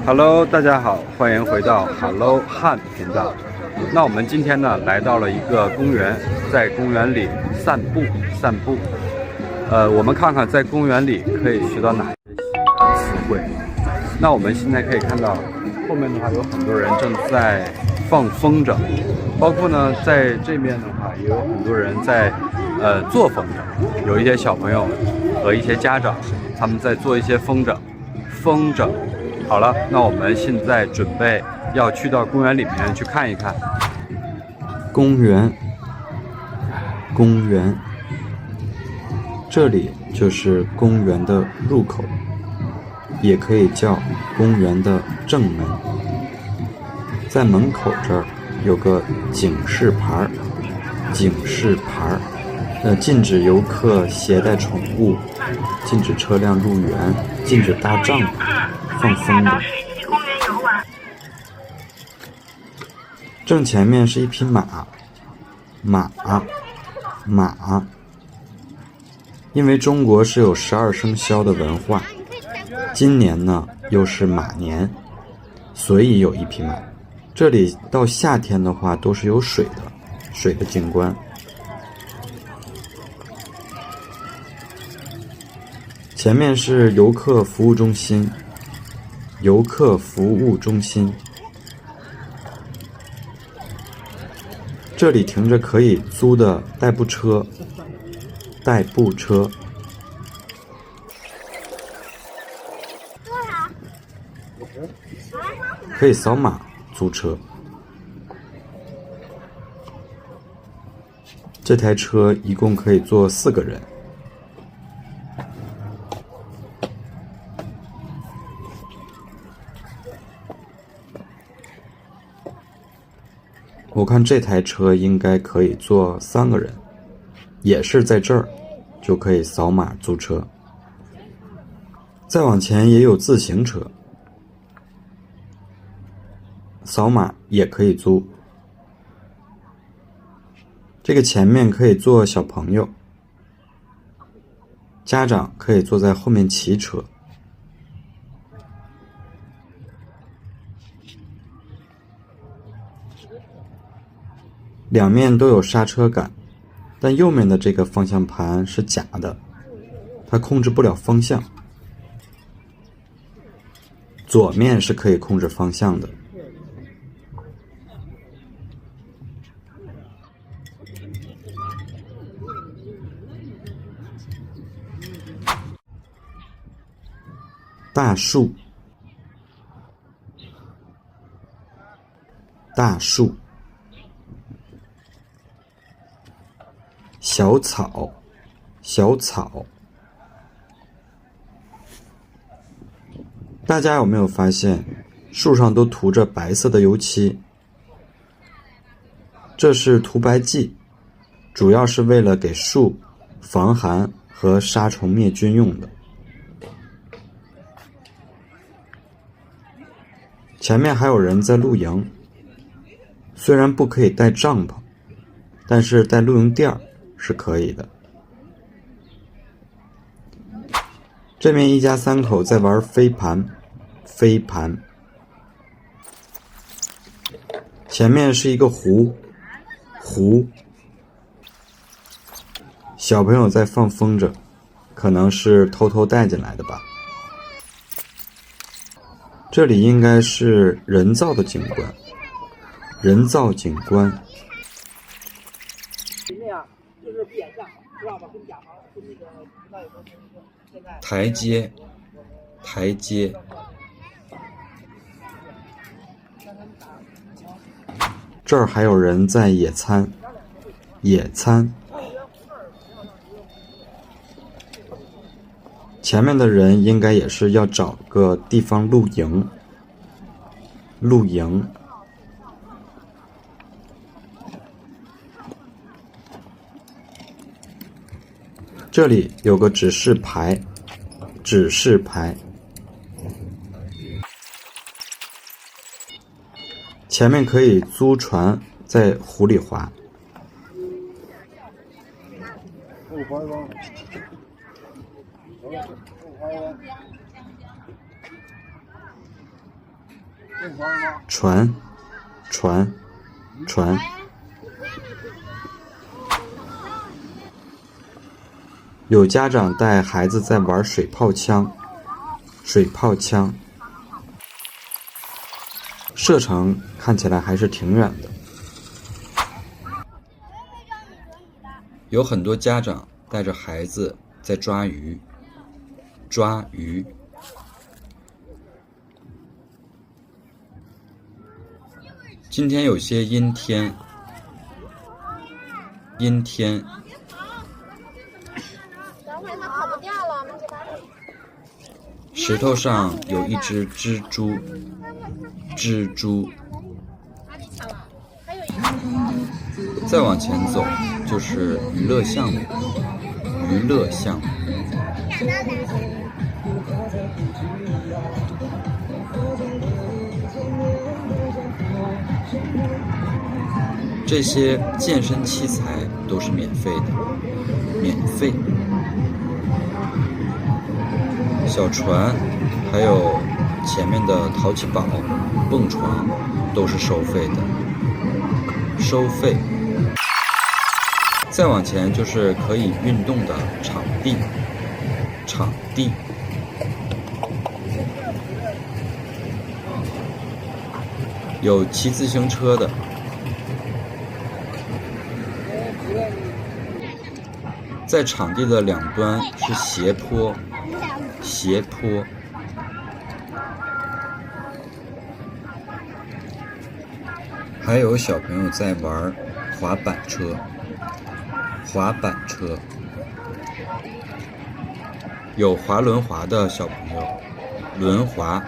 Hello，大家好，欢迎回到 Hello 汉频道。那我们今天呢，来到了一个公园，在公园里散步。我们看看在公园里可以学到哪些新的词汇。那我们现在可以看到，后面的话有很多人正在放风筝，包括呢在这面的话也有很多人在做风筝，有一些小朋友和一些家长，他们在做一些风筝。好了，那我们现在准备要去到公园里面去看一看。公园，这里就是公园的入口，也可以叫公园的正门。在门口这儿有个警示牌，禁止游客携带宠物，禁止车辆入园，禁止搭帐篷、放风筝。正前面是一匹马，因为中国是有12生肖的文化，今年呢又是马年，所以有一匹马。这里到夏天的话都是有水的景观。前面是游客服务中心，这里停着可以租的代步车，可以扫码租车。这台车一共可以坐4个人。我看这台车应该可以坐3个人，也是在这儿就可以扫码租车。再往前也有自行车，扫码也可以租。这个前面可以坐小朋友，家长可以坐在后面骑车。两面都有刹车杆，但右面的这个方向盘是假的，它控制不了方向。左面是可以控制方向的。大树，小草。大家有没有发现，树上都涂着白色的油漆？这是涂白剂，主要是为了给树防寒和杀虫灭菌用的。前面还有人在露营，虽然不可以带帐篷，但是带露营垫是可以的。这面一家3口在玩飞盘。前面是一个湖，小朋友在放风筝，可能是偷偷带进来的吧。这里应该是人造景观。台阶，这儿还有人在野餐。前面的人应该也是要找个地方露营。这里有个指示牌。前面可以租船在湖里滑。船，船，船。有家长带孩子在玩水炮枪，水炮枪。射程看起来还是挺远的。有很多家长带着孩子在抓鱼，抓鱼。今天有些阴天，阴天。石头上有一只蜘蛛，蜘蛛。再往前走就是娱乐项目，娱乐项目。这些健身器材都是免费的，免费。小船，还有前面的淘气堡、蹦床都是收费的，收费。再往前就是可以运动的场地，场地。有骑自行车的。在场地的两端是斜坡，斜坡。还有小朋友在玩滑板车，滑板车。有滑轮滑的小朋友，轮滑。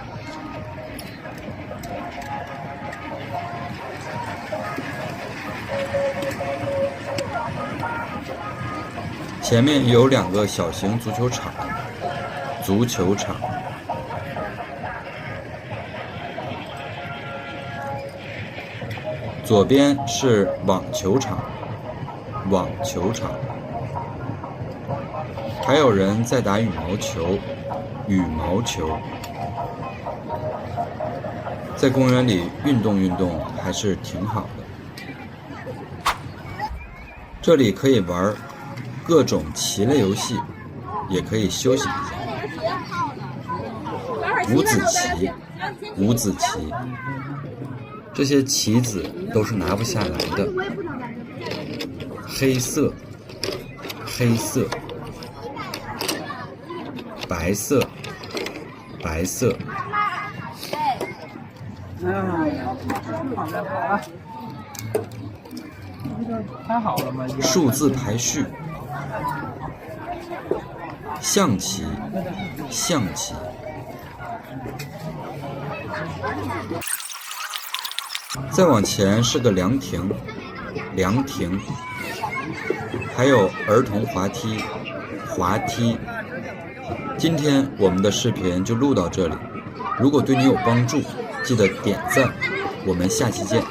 前面有2个小型足球场，足球场。左边是网球场，网球场。还有人在打羽毛球，羽毛球。在公园里运动运动还是挺好的。这里可以玩各种棋类游戏，也可以休息一下。五子棋，五子棋，这些棋子都是拿不下来的。黑色，黑色，白色，白色。数字排序。象棋，象棋。再往前是个凉亭，凉亭。还有儿童滑梯，滑梯。今天我们的视频就录到这里，如果对你有帮助，记得点赞，我们下期见。